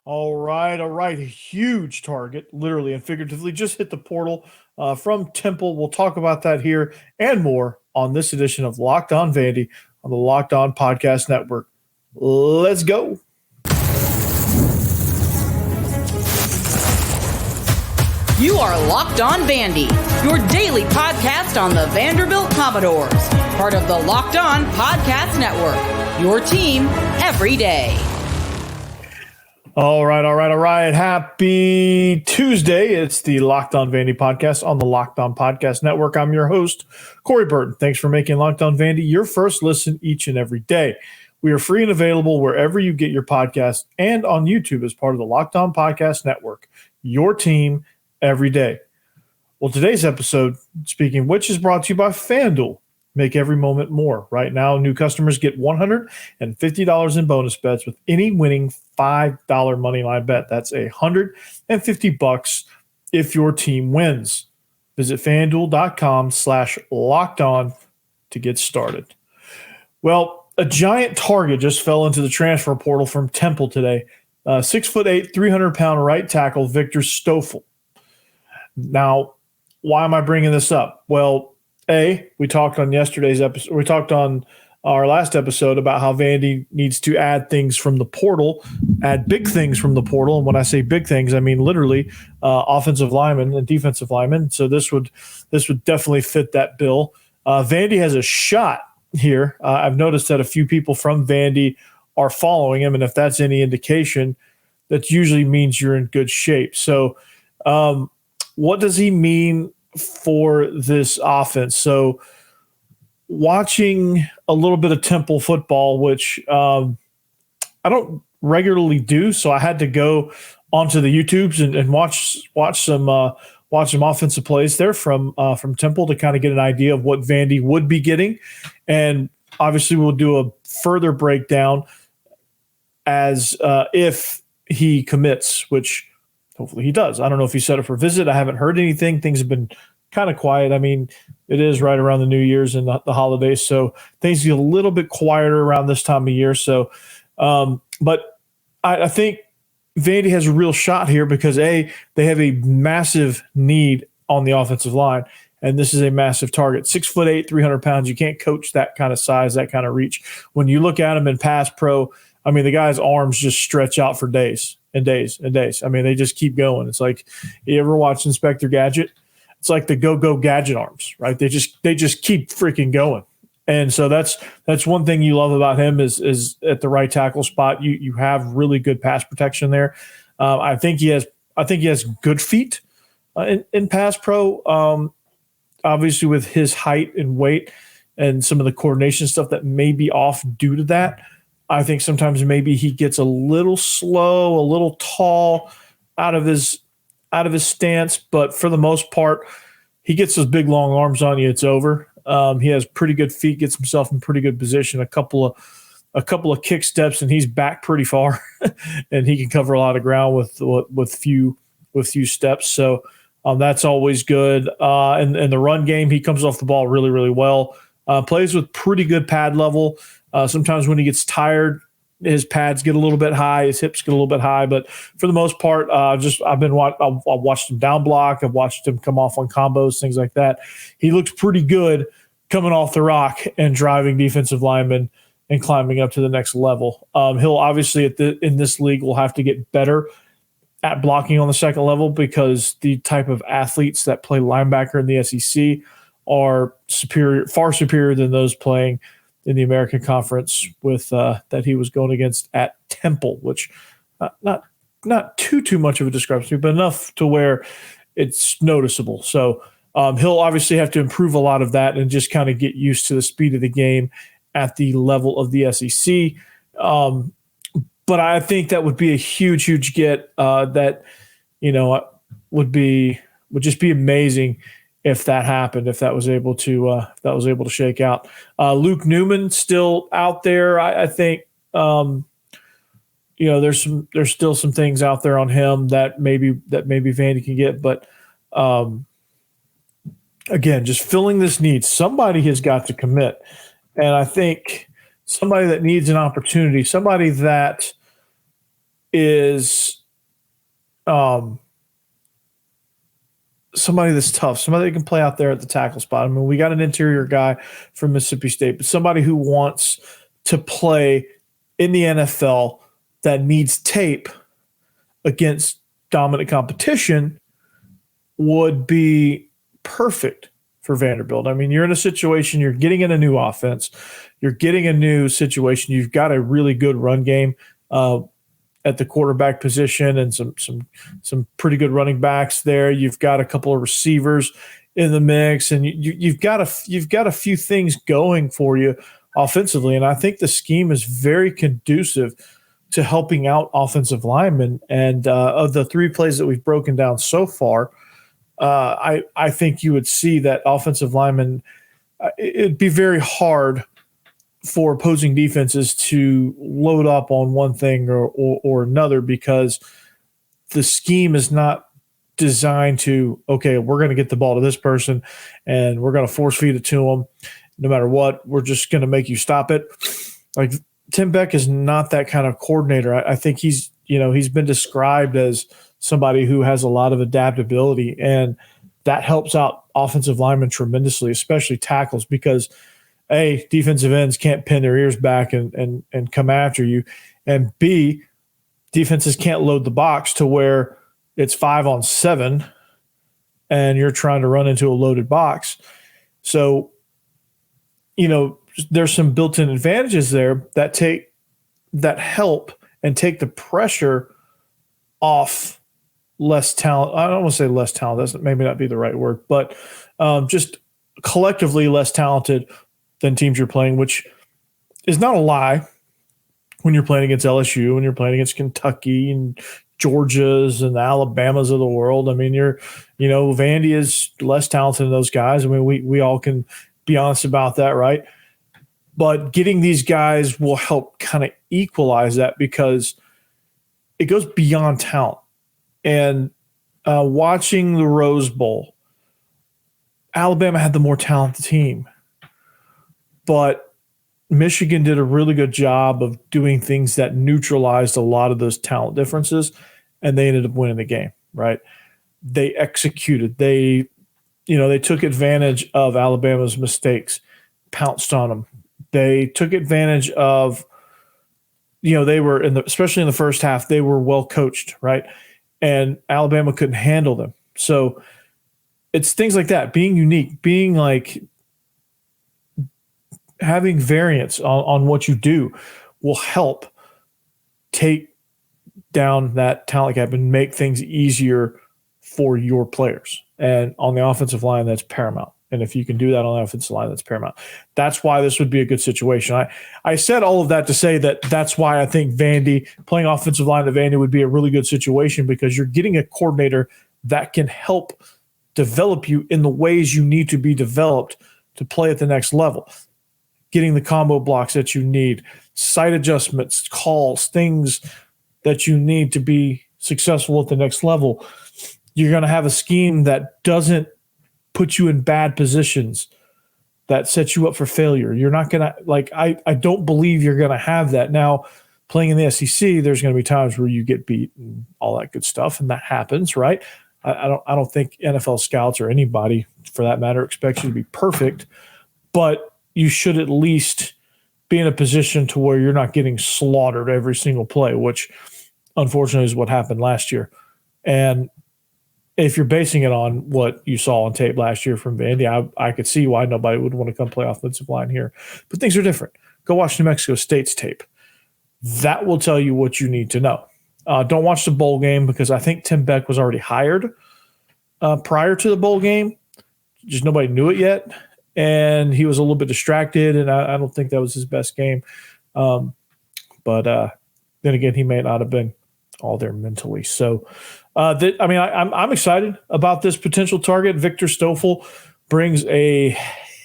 All right, all right. A huge target, literally and figuratively, just hit the portal from Temple. We'll talk about that here and more on this edition of Locked On Vandy on the Locked On Podcast Network. Let's go. You are Locked On Vandy, your daily podcast on the Vanderbilt Commodores, part of the Locked On Podcast Network, your team every day. All right. Happy Tuesday. It's the Locked On Vandy podcast on the Locked On Podcast Network. I'm your host, Corey Burton. Thanks for making Locked On Vandy your first listen each and every day. We are free and available wherever you get your podcasts and on YouTube as part of the Locked On Podcast Network, your team every day. Well, today's episode, speaking of which, is brought to you by FanDuel. Make every moment more. Right now, new customers get $150 in bonus bets with any winning $5 moneyline bet. That's $150 if your team wins. Visit FanDuel.com/lockedon to get started. Well, a giant target just fell into the transfer portal from Temple today. 6'8", 300-pound right tackle Victor Stoffel. Now, why am I bringing this up? Well, we talked on yesterday's episode. We talked on our last episode about how Vandy needs to add things from the portal, add big things from the portal. And when I say big things, I mean literally offensive linemen and defensive linemen. So this would definitely fit that bill. Vandy has a shot here. I've noticed that a few people from Vandy are following him, and if that's any indication, that usually means you're in good shape. So what does he mean for this offense? So watching a little bit of Temple football, which I don't regularly do, so I had to go onto the YouTubes and watch some offensive plays there from Temple to kind of get an idea of what Vandy would be getting. And obviously we'll do a further breakdown as if he commits, which hopefully he does. I don't know if he's set up for visit. I haven't heard anything. Things have been kind of quiet. I mean, it is right around the New Year's and the holidays, so things get a little bit quieter around this time of year. So, but I think Vandy has a real shot here because, they have a massive need on the offensive line, and this is a massive target. 6'8", 300 pounds. You can't coach that kind of size, that kind of reach. When you look at him in pass pro, I mean, the guy's arms just stretch out for days and days and days. I mean, they just keep going. It's like, you ever watch Inspector Gadget? It's like the go-go gadget arms, right? They just keep freaking going. And so that's one thing you love about him is at the right tackle spot, you have really good pass protection there. I think he has good feet in pass pro. Obviously with his height and weight and some of the coordination stuff that may be off due to that, I think sometimes maybe he gets a little slow, a little tall out of his stance, but for the most part, he gets those big long arms on you, it's over. He has pretty good feet, gets himself in pretty good position. A couple of kick steps, and he's back pretty far, and he can cover a lot of ground with few steps. So that's always good. And the run game, he comes off the ball really, really well. Plays with pretty good pad level. Sometimes when he gets tired, his pads get a little bit high, his hips get a little bit high, but for the most part, I've watched him down block, I've watched him come off on combos, things like that. He looks pretty good coming off the rock and driving defensive linemen and climbing up to the next level. He'll obviously in this league will have to get better at blocking on the second level because the type of athletes that play linebacker in the SEC are far superior than those playing in the American Conference with that he was going against at Temple, which not too much of a discrepancy, but enough to where it's noticeable. So he'll obviously have to improve a lot of that and just kind of get used to the speed of the game at the level of the SEC. But I think that would be a huge get that would just be amazing if that happened, if that was able to shake out. Luke Newman still out there. I think there's still some things out there on him that maybe Vandy can get, but again, just filling this need. Somebody has got to commit, and I think somebody that needs an opportunity, somebody that is somebody that's tough, somebody that can play out there at the tackle spot. I mean, we got an interior guy from Mississippi State, but somebody who wants to play in the NFL that needs tape against dominant competition would be perfect for Vanderbilt. I mean, you're in a situation, you're getting in a new offense, you're getting a new situation. You've got a really good run game at the quarterback position and some pretty good running backs there. You've got a couple of receivers in the mix, and you've got a few things going for you offensively. And I think the scheme is very conducive to helping out offensive linemen. And of the 3 plays that we've broken down so far, I think you would see that offensive linemen, it'd be very hard for opposing defenses to load up on one thing or another, because the scheme is not designed to, okay, we're going to get the ball to this person and we're going to force feed it to them no matter what. We're just going to make you stop it. Like, Tim Beck is not that kind of coordinator. I think he's been described as somebody who has a lot of adaptability, and that helps out offensive linemen tremendously, especially tackles, because A, defensive ends can't pin their ears back and come after you, and B, defenses can't load the box to where it's 5-on-7 and you're trying to run into a loaded box. So, there's some built-in advantages there that help and take the pressure off less talent. I don't want to say less talent. That's maybe not be the right word, but just collectively less talented than teams you're playing, which is not a lie when you're playing against LSU, when you're playing against Kentucky and Georgias and the Alabamas of the world. I mean, Vandy is less talented than those guys. I mean, we all can be honest about that, right? But getting these guys will help kind of equalize that, because it goes beyond talent. And watching the Rose Bowl, Alabama had the more talented team, but Michigan did a really good job of doing things that neutralized a lot of those talent differences, and they ended up winning the game, right? They executed. They took advantage of Alabama's mistakes, pounced on them. They took advantage of, they were especially in the first half, they were well coached, right? And Alabama couldn't handle them. So it's things like that, being unique, being like having variance on what you do will help take down that talent gap and make things easier for your players. And on the offensive line, that's paramount. And if you can do that on the offensive line, that's paramount. That's why this would be a good situation. I said all of that to say that's why I think Vandy, playing offensive line at Vandy, would be a really good situation, because you're getting a coordinator that can help develop you in the ways you need to be developed to play at the next level. Getting the combo blocks that you need, sight adjustments, calls, things that you need to be successful at the next level. You're going to have a scheme that doesn't put you in bad positions, that sets you up for failure. You're not going to, I don't believe you're going to have that. Now, playing in the SEC, there's going to be times where you get beat and all that good stuff, and that happens, right? I don't think NFL scouts or anybody, for that matter, expects you to be perfect, but you should at least be in a position to where you're not getting slaughtered every single play, which unfortunately is what happened last year. And if you're basing it on what you saw on tape last year from Vandy, I could see why nobody would want to come play offensive line here. But things are different. Go watch New Mexico State's tape. That will tell you what you need to know. Don't watch the bowl game, because I think Tim Beck was already hired prior to the bowl game. Just nobody knew it yet. And he was a little bit distracted, and I don't think that was his best game. But then again, he may not have been all there mentally. So, I'm excited about this potential target. Victor Stoffel brings a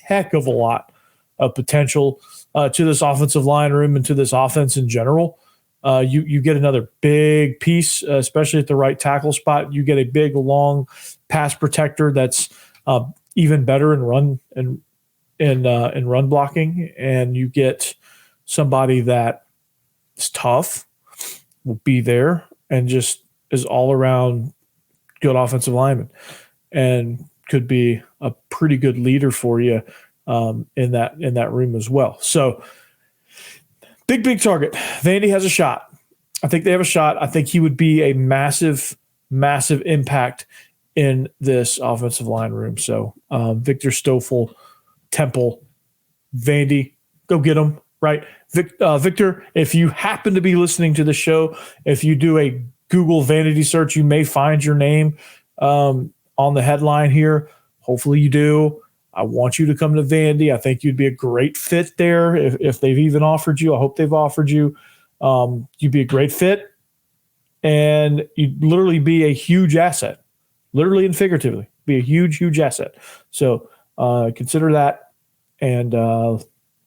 heck of a lot of potential to this offensive line room and to this offense in general. You get another big piece, especially at the right tackle spot. You get a big, long pass protector that's even better in run in run blocking, and you get somebody that is tough will be there and just is all around good offensive lineman and could be a pretty good leader for you in that room as well. So big target. Vandy has a shot. I think they have a shot. I think he would be a massive impact in this offensive line room. So Victor Stoffel, Temple, Vandy, go get him, right? Victor, if you happen to be listening to the show, if you do a Google vanity search, you may find your name on the headline here. Hopefully you do. I want you to come to Vandy. I think you'd be a great fit there if they've even offered you. I hope they've offered you. You'd be a great fit, and you'd literally be a huge asset, literally and figuratively, be a huge asset. So consider that, and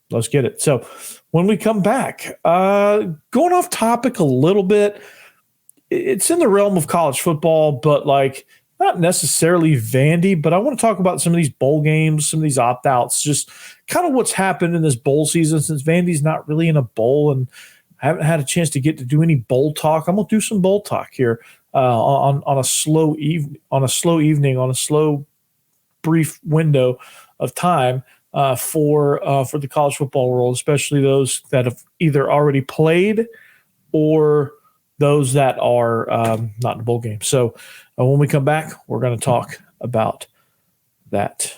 let's get it. So when we come back, going off topic a little bit, it's in the realm of college football, but like not necessarily Vandy, but I want to talk about some of these bowl games, some of these opt-outs, just kind of what's happened in this bowl season since Vandy's not really in a bowl, and I haven't had a chance to get to do any bowl talk. I'm going to do some bowl talk here on a slow evening, on a slow brief window of time for the college football world, especially those that have either already played or those that are not in the bowl game. So when we come back, we're going to talk about that.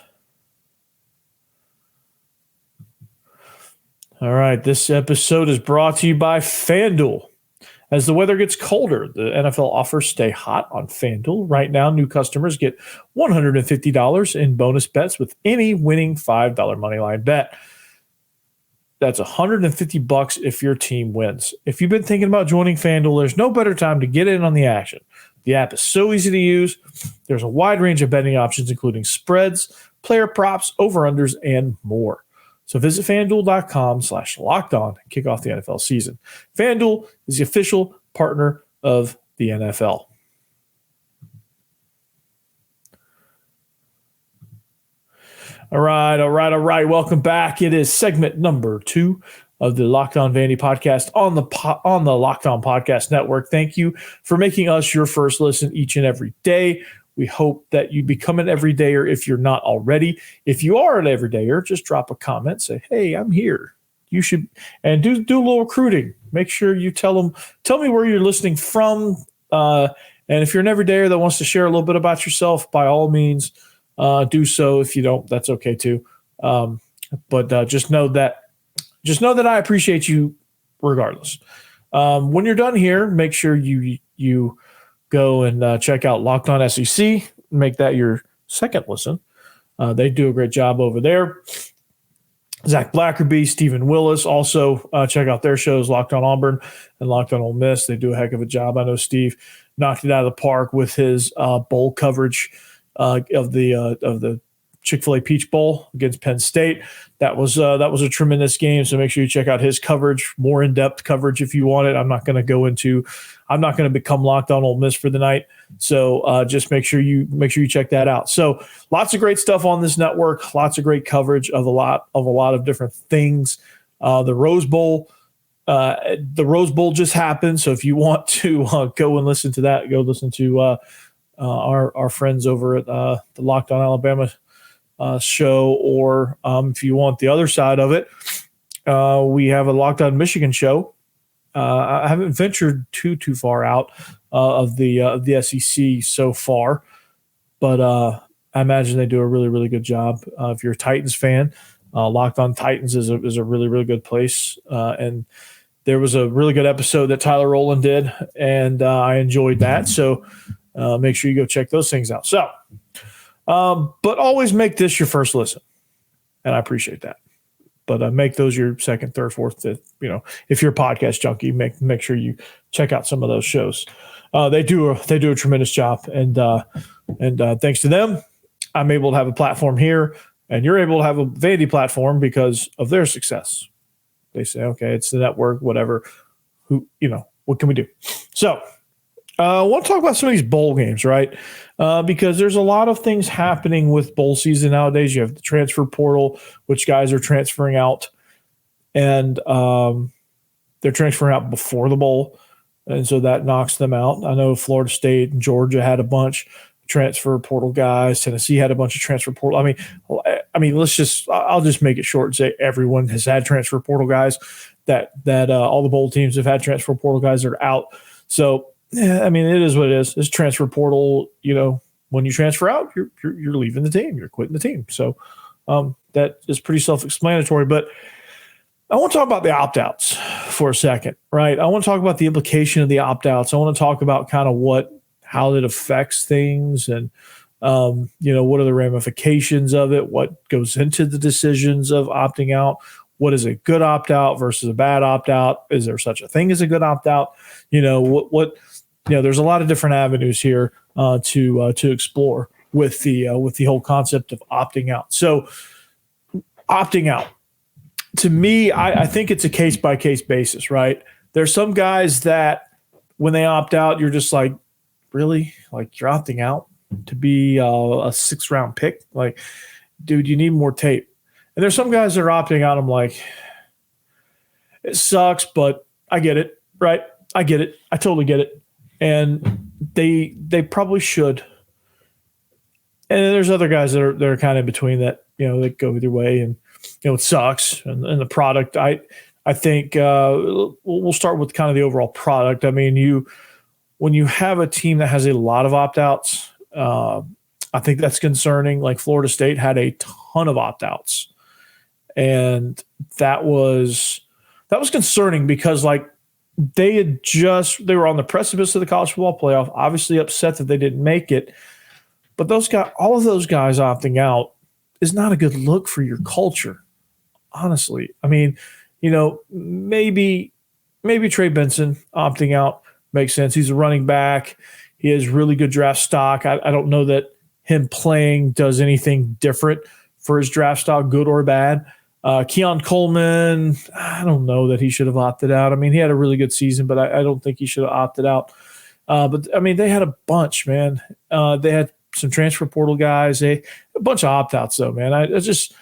All right, this episode is brought to you by FanDuel. As the weather gets colder, the NFL offers stay hot on FanDuel. Right now, new customers get $150 in bonus bets with any winning $5 moneyline bet. That's $150 if your team wins. If you've been thinking about joining FanDuel, there's no better time to get in on the action. The app is so easy to use. There's a wide range of betting options, including spreads, player props, over-unders, and more. So visit FanDuel.com/lockedon and kick off the NFL season. FanDuel is the official partner of the NFL. All right. Welcome back. It is segment number 2 of the Locked On Vandy podcast on the Locked On Podcast Network. Thank you for making us your first listen each and every day. We hope that you become an everydayer if you're not already. If you are an everydayer, just drop a comment. Say, hey, I'm here. You should, and do a little recruiting. Make sure you tell me where you're listening from. And if you're an everydayer that wants to share a little bit about yourself, by all means, do so. If you don't, that's okay too. But just know that I appreciate you regardless. When you're done here, make sure you go and check out Locked On SEC. Make that your second listen. They do a great job over there. Zach Blackerby, Stephen Willis, also check out their shows, Locked On Auburn and Locked On Ole Miss. They do a heck of a job. I know Steve knocked it out of the park with his bowl coverage of the Chick-fil-A Peach Bowl against Penn State. That was a tremendous game. So make sure you check out his coverage, more in-depth coverage if you want it. I'm not going to become Locked On Ole Miss for the night. So just make sure you check that out. So lots of great stuff on this network. Lots of great coverage of a lot of different things. The Rose Bowl just happened. So if you want to go and listen to that, go listen to our friends over at the Locked On Alabama show, or if you want the other side of it, we have a Locked On Michigan show. I haven't ventured too far out of the SEC so far, but I imagine they do a really, really good job. If you're a Titans fan, Locked On Titans is a really, really good place. And there was a really good episode that Tyler Rowland did, and I enjoyed that. So make sure you go check those things out. So, but always make this your first listen, and I appreciate that. But make those your second, third, fourth, fifth. If you're a podcast junkie, make sure you check out some of those shows. They do a tremendous job, and thanks to them, I'm able to have a platform here, and you're able to have a Vandy platform because of their success. They say, okay, it's the network, whatever. What can we do? So. I want to talk about some of these bowl games, right? Because there's a lot of things happening with bowl season nowadays. You have the transfer portal, which guys are transferring out, and they're transferring out before the bowl. and so that knocks them out. I know Florida State and Georgia had a bunch of transfer portal guys. Tennessee had a bunch of transfer portal. I mean, I'll just make it short and say everyone has had transfer portal guys. That all the bowl teams have had transfer portal guys that are out. So yeah, I mean, it is what it is. It's transfer portal. When you transfer out, you're leaving the team. You're quitting the team. So that is pretty self-explanatory. But I want to talk about the opt-outs for a second, right? I want to talk about the implication of the opt-outs. I want to talk about kind of how it affects things and, what are the ramifications of it? What goes into the decisions of opting out? What is a good opt-out versus a bad opt-out? Is there such a thing as a good opt-out? There's a lot of different avenues here to explore with the whole concept of opting out. So opting out, to me, I think it's a case-by-case basis, right? There's some guys that when they opt out, you're just like, really? Like, you're opting out to be a 6th-round pick? Like, dude, you need more tape. And there's some guys that are opting out. I'm like, it sucks, but I get it, right? I get it. I totally get it. And they probably should. And then there's other guys that are kind of in between that, they go either way. And, it sucks. And the product, I think we'll start with kind of the overall product. I mean, when you have a team that has a lot of opt-outs, I think that's concerning. Like Florida State had a ton of opt-outs. And that was concerning because like they were on the precipice of the college football playoff, obviously upset that they didn't make it. But all of those guys opting out is not a good look for your culture, honestly. I mean, maybe Trey Benson opting out makes sense. He's a running back. He has really good draft stock. I don't know that him playing does anything different for his draft stock, good or bad. Keon Coleman, I don't know that he should have opted out. I mean, he had a really good season, but I don't think he should have opted out. But, I mean, they had a bunch, man. They had some transfer portal guys. A bunch of opt-outs, though, man. I just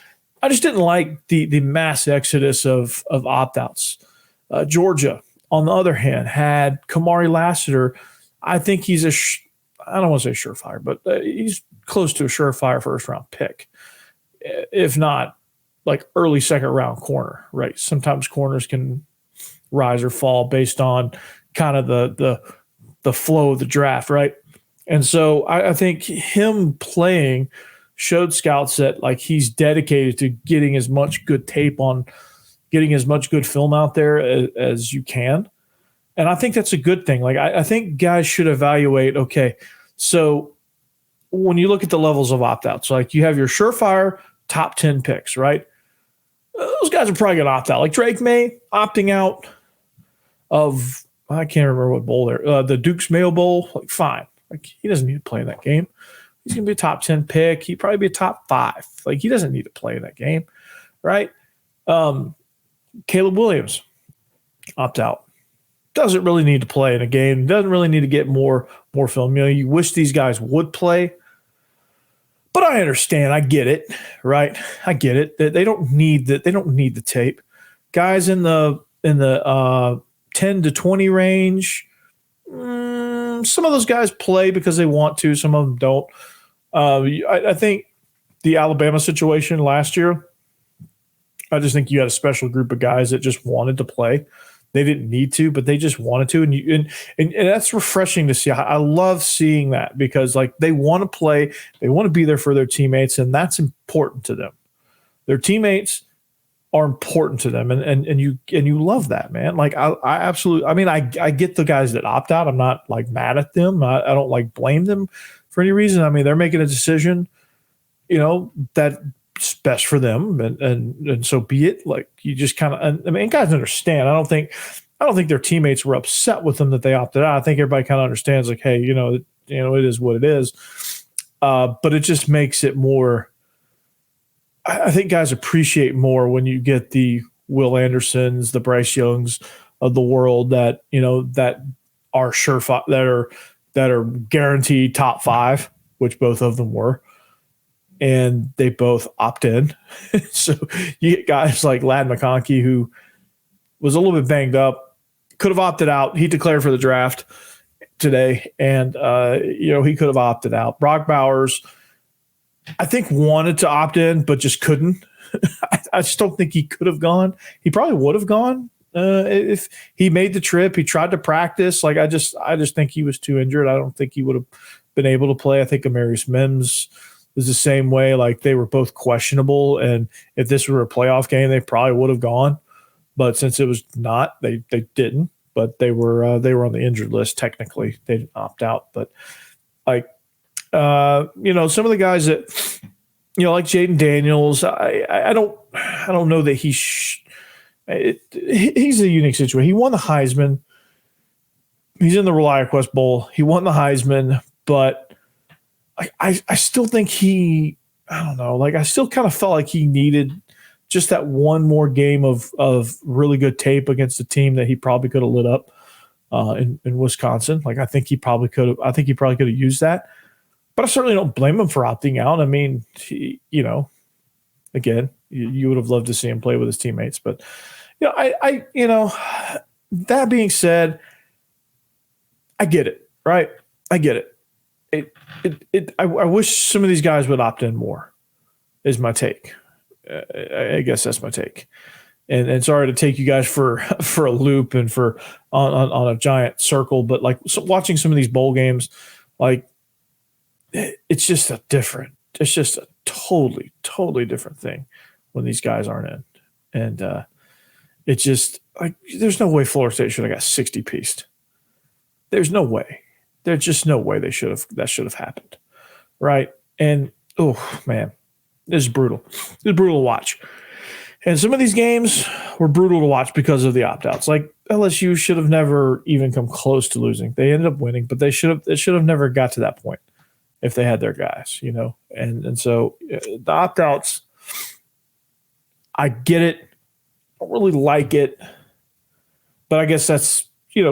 didn't like the mass exodus of opt-outs. Georgia, on the other hand, had Kamari Lassiter. I think he's I don't want to say surefire, but he's close to a surefire first-round pick, if not like early second-round corner, right? Sometimes corners can rise or fall based on kind of the flow of the draft, right? And so I think him playing showed scouts that like he's dedicated to getting as much good tape on, getting as much good film out there as you can. And I think that's a good thing. Like I think guys should evaluate, okay, so when you look at the levels of opt-outs, like you have your surefire top 10 picks, right? Those guys are probably going to opt out. Like Drake May opting out of, I can't remember what bowl there, the Duke's Mayo Bowl, like fine. Like he doesn't need to play in that game. He's going to be a top 10 pick. He'd probably be a top 5. Like he doesn't need to play in that game, right? Caleb Williams opt out. Doesn't really need to play in a game. Doesn't really need to get more film. You wish these guys would play, but I understand. I get it, right? I get it. They don't need the tape. Guys in the 10 to 20 range. Some of those guys play because they want to. Some of them don't. I think the Alabama situation last year, I just think you had a special group of guys that just wanted to play. They didn't need to, but they just wanted to. And that's refreshing to see. I love seeing that because like they want to play. They want to be there for their teammates, and that's important to them. Their teammates are important to them, and you love that, man. Like I absolutely. I mean, I get the guys that opt out. I'm not like mad at them. I don't like blame them for any reason. I mean, they're making a decision, that's best for them, and so be it. Like you just kind of. I mean, guys understand. I don't think their teammates were upset with them that they opted out. I think everybody kind of understands. Like, hey, it is what it is. But it just makes it more. I think guys appreciate more when you get the Will Andersons, the Bryce Youngs of the world that that are surefire, that are guaranteed top 5, which both of them were, and they both opt in. So you get guys like Ladd McConkey, who was a little bit banged up, could have opted out. He declared for the draft today, and he could have opted out. Brock Bowers, I think, wanted to opt in, but just couldn't. I just don't think he could have gone. He probably would have gone if he made the trip. He tried to practice. Like I just think he was too injured. I don't think he would have been able to play. I think Amarius Mims was the same way. Like they were both questionable, and if this were a playoff game, they probably would have gone. But since it was not, they didn't. But they were on the injured list technically. They didn't opt out. But like some of the guys that like Jaden Daniels, I don't know that he's a unique situation. He won the Heisman. He's in the ReliaQuest Bowl. He won the Heisman, but I still think I still kind of felt like he needed just that one more game of really good tape against a team that he probably could have lit up in Wisconsin. Like I think he probably could have used that. But I certainly don't blame him for opting out. I mean, again, you would have loved to see him play with his teammates. But, that being said, I get it, right? I get it. I wish some of these guys would opt in more, is my take. I guess that's my take. And sorry to take you guys for a loop and for on a giant circle, but like watching some of these bowl games, like, it's just a totally, totally different thing when these guys aren't in. And it's just like, there's no way Florida State should have got 60-pieced. There's no way. There's just no way that should have happened. Right. And, oh man, this is brutal. This is brutal to watch. And some of these games were brutal to watch because of the opt-outs. Like LSU should have never even come close to losing. They ended up winning, but it should have never got to that point if they had their guys, and so the opt-outs, I get it. I don't really like it, but I guess that's,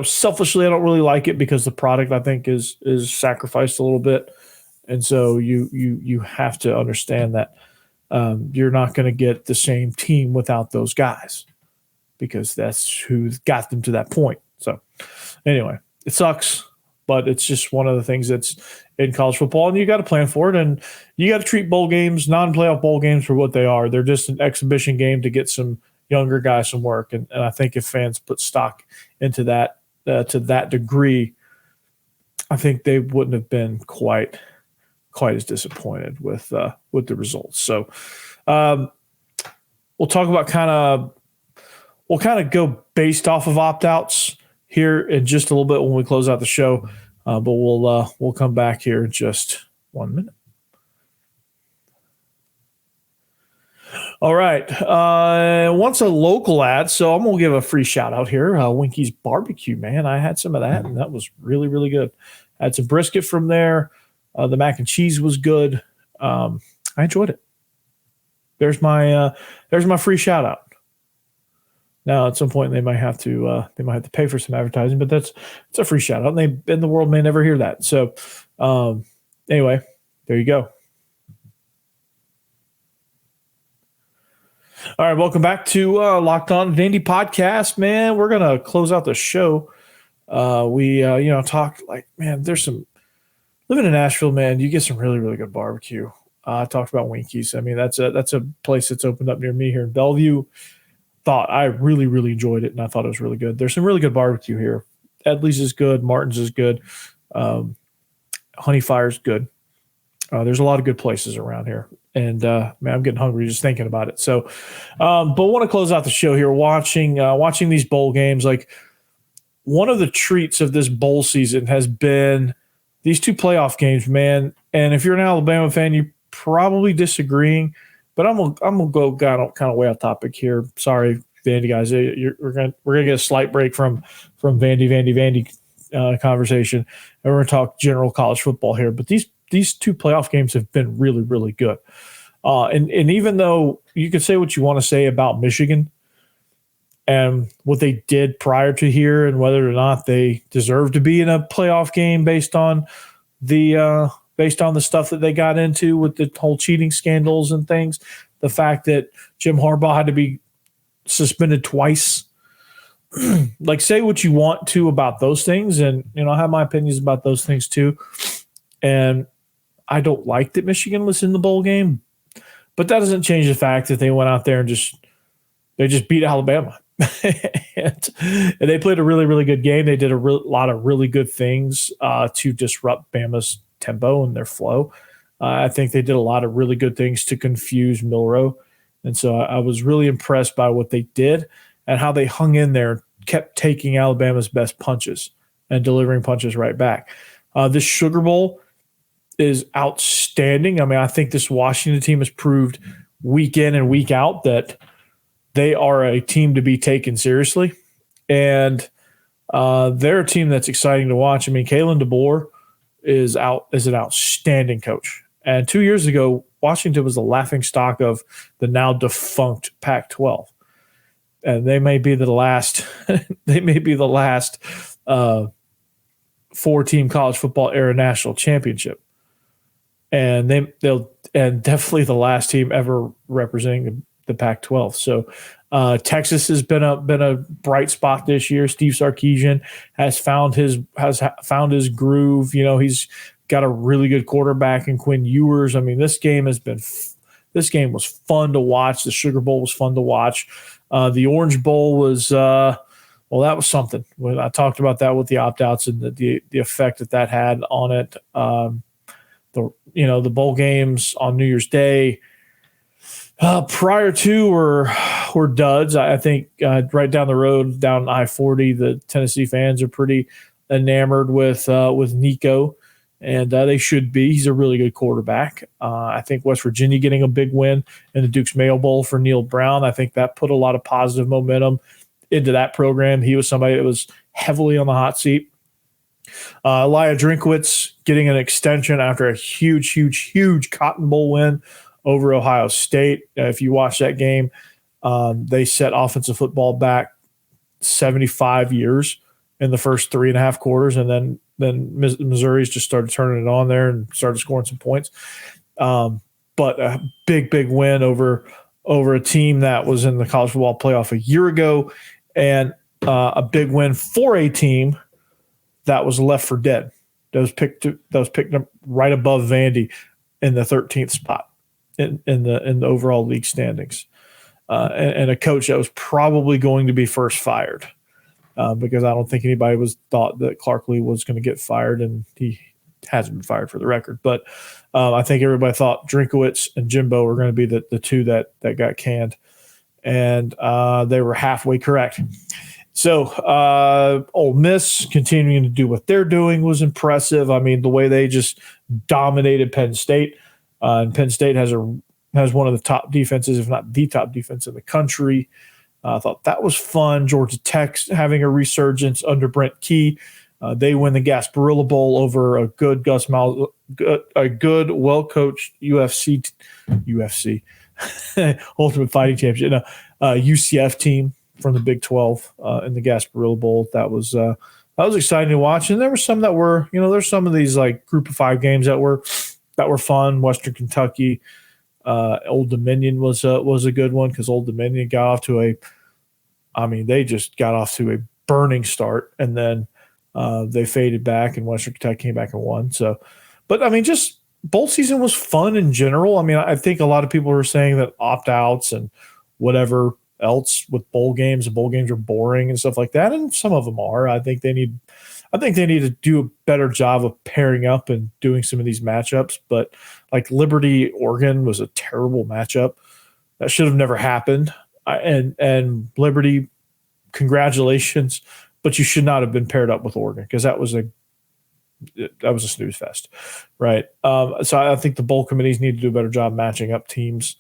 selfishly, I don't really like it because the product, I think, is sacrificed a little bit. And so you have to understand that you're not going to get the same team without those guys because that's who got them to that point. So anyway, it sucks, but it's just one of the things that's in college football, and you got to plan for it, and you got to treat bowl games, non-playoff bowl games, for what they are. They're just an exhibition game to get some younger guys some work, and I think if fans put stock into that to that degree, I think they wouldn't have been quite as disappointed with the results. So we'll talk about we'll go based off of opt-outs here in just a little bit when we close out the show. But we'll come back here in just 1 minute. All right. Once a local ad, so I'm going to give a free shout out here. Winky's Barbecue, man. I had some of that, and that was really, really good. I had some brisket from there. The mac and cheese was good. I enjoyed it. There's my free shout out. Now, at some point, they might have to pay for some advertising, but it's a free shout out, and the world may never hear that. So, anyway, there you go. All right, welcome back to Locked On Vandy podcast, man. We're gonna close out the show. We talked like, man, there's some living in Nashville, man. You get some really, really good barbecue. I talked about Winkies. I mean, that's a place that's opened up near me here in Bellevue. I really, really enjoyed it, and I thought it was really good. There's some really good barbecue here. Edley's is good. Martin's is good. Honey Fire's good. There's a lot of good places around here. And, man, I'm getting hungry just thinking about it. So, but want to close out the show here watching these bowl games. Like, one of the treats of this bowl season has been these two playoff games, man. And if you're an Alabama fan, you're probably disagreeing. But I'm gonna go kind of way off topic here. Sorry, Vandy guys. We're gonna get a slight break from Vandy conversation, and we're gonna talk general college football here. But these two playoff games have been really, really good. And even though you can say what you want to say about Michigan and what they did prior to here, and whether or not they deserve to be in a playoff game based on the stuff that they got into with the whole cheating scandals and things, the fact that Jim Harbaugh had to be suspended twice, like, say what you want to about those things, and I have my opinions about those things too. And I don't like that Michigan was in the bowl game, but that doesn't change the fact that they went out there and just beat Alabama. and they played a really, really good game. They did a lot of really good things to disrupt Bama's tempo and their flow. I think they did a lot of really good things to confuse Milroe. And so I was really impressed by what they did and how they hung in there, kept taking Alabama's best punches and delivering punches right back. This Sugar Bowl is outstanding. I mean, I think this Washington team has proved week in and week out that they are a team to be taken seriously. And they're a team that's exciting to watch. I mean, Kalen DeBoer is an outstanding coach. And 2 years ago, Washington was the laughingstock of the now defunct Pac-12. And they may be the last four-team college football era national championship. And they'll definitely the last team ever representing the Pac-12. So Texas has been a bright spot this year. Steve Sarkisian has found his groove. He's got a really good quarterback in Quinn Ewers. I mean, this game was fun to watch. The Sugar Bowl was fun to watch. The Orange Bowl was that was something. When I talked about that with the opt-outs and the effect that had on it. The bowl games on New Year's Day prior to were duds. I think right down the road, down I-40, the Tennessee fans are pretty enamored with Nico, and they should be. He's a really good quarterback. I think West Virginia getting a big win in the Duke's Mayo Bowl for Neil Brown, I think that put a lot of positive momentum into that program. He was somebody that was heavily on the hot seat. Elia Drinkwitz getting an extension after a huge, huge, huge Cotton Bowl win over Ohio State. If you watch that game, they set offensive football back 75 years in the first 3.5 quarters, and then Missouri's just started turning it on there and started scoring some points. But a big, big win over a team that was in the college football playoff a year ago, and a big win for a team that was left for dead. That was picked up right above Vandy in the 13th spot in the overall league standings, and a coach that was probably going to be first fired because I don't think anybody thought that Clark Lea was going to get fired, and he hasn't been fired for the record. But I think everybody thought Drinkowitz and Jimbo were going to be the two that got canned, and they were halfway correct. So Ole Miss continuing to do what they're doing was impressive. I mean, the way they just dominated Penn State, and Penn State has one of the top defenses, if not the top defense in the country. I thought that was fun. Georgia Tech having a resurgence under Brent Key. They win the Gasparilla Bowl over a good well-coached UFC Ultimate Fighting Championship, UCF team from the Big 12 in the Gasparilla Bowl. That was exciting to watch. And there were some that were, there's some of these like Group of 5 games that were fun. Western Kentucky, Old Dominion was a good one because Old Dominion got off to they just got off to a burning start, and then they faded back, and Western Kentucky came back and won. So, but I mean, just bowl season was fun in general. I mean, I think a lot of people were saying that opt-outs and whatever else with bowl games are boring and stuff like that, and some of them are. I think they need to do a better job of pairing up and doing some of these matchups. But like Liberty Oregon was a terrible matchup that should have never happened. And Liberty, congratulations, but you should not have been paired up with Oregon because that was a snooze fest, right? So I think the bowl committees need to do a better job matching up teams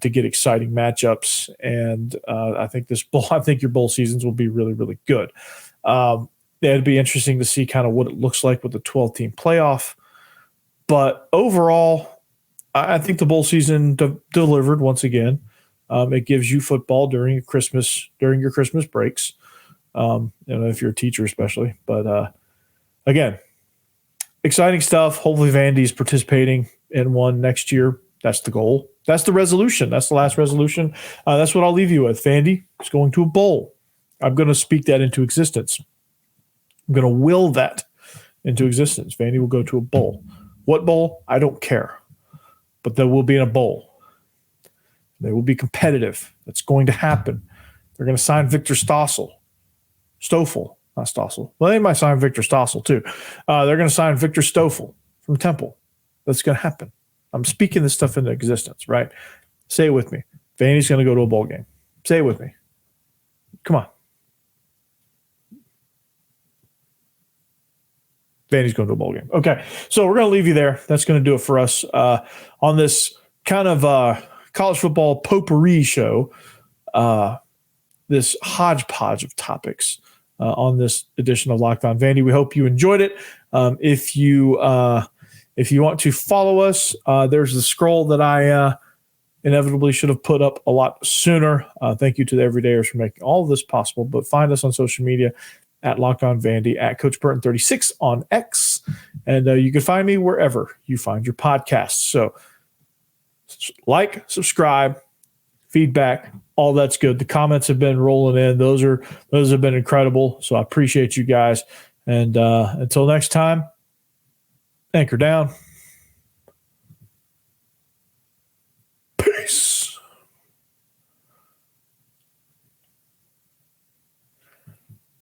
to get exciting matchups. And I think your bowl seasons will be really, really good. It'd be interesting to see kind of what it looks like with the 12-team playoff. But overall, I think the bowl season delivered once again. It gives you football during your Christmas breaks, if you're a teacher especially. But again, exciting stuff. Hopefully Vandy's participating in one next year. That's the goal. That's the resolution. That's the last resolution. That's what I'll leave you with. Vandy is going to a bowl. I'm going to speak that into existence. I'm going to will that into existence. Vandy will go to a bowl. What bowl? I don't care. But they will be in a bowl. They will be competitive. That's going to happen. They're going to sign Victor Stoffel. Not Stossel. Well, they might sign Victor Stoffel too. They're going to sign Victor Stoffel from Temple. That's going to happen. I'm speaking this stuff into existence, right? Say it with me. Vandy's going to go to a bowl game. Say it with me. Come on. Vandy's going to a bowl game. Okay, so we're going to leave you there. That's going to do it for us on this kind of college football potpourri show, this hodgepodge of topics on this edition of Locked On Vandy. We hope you enjoyed it. If you want to follow us, there's the scroll that I inevitably should have put up a lot sooner. Thank you to the everydayers for making all of this possible. But find us on social media at Locked On Vandy, at Coach Burton 36 on X. And you can find me wherever you find your podcasts. So like, subscribe, feedback, all that's good. The comments have been rolling in. Those have been incredible. So I appreciate you guys. And until next time, anchor down.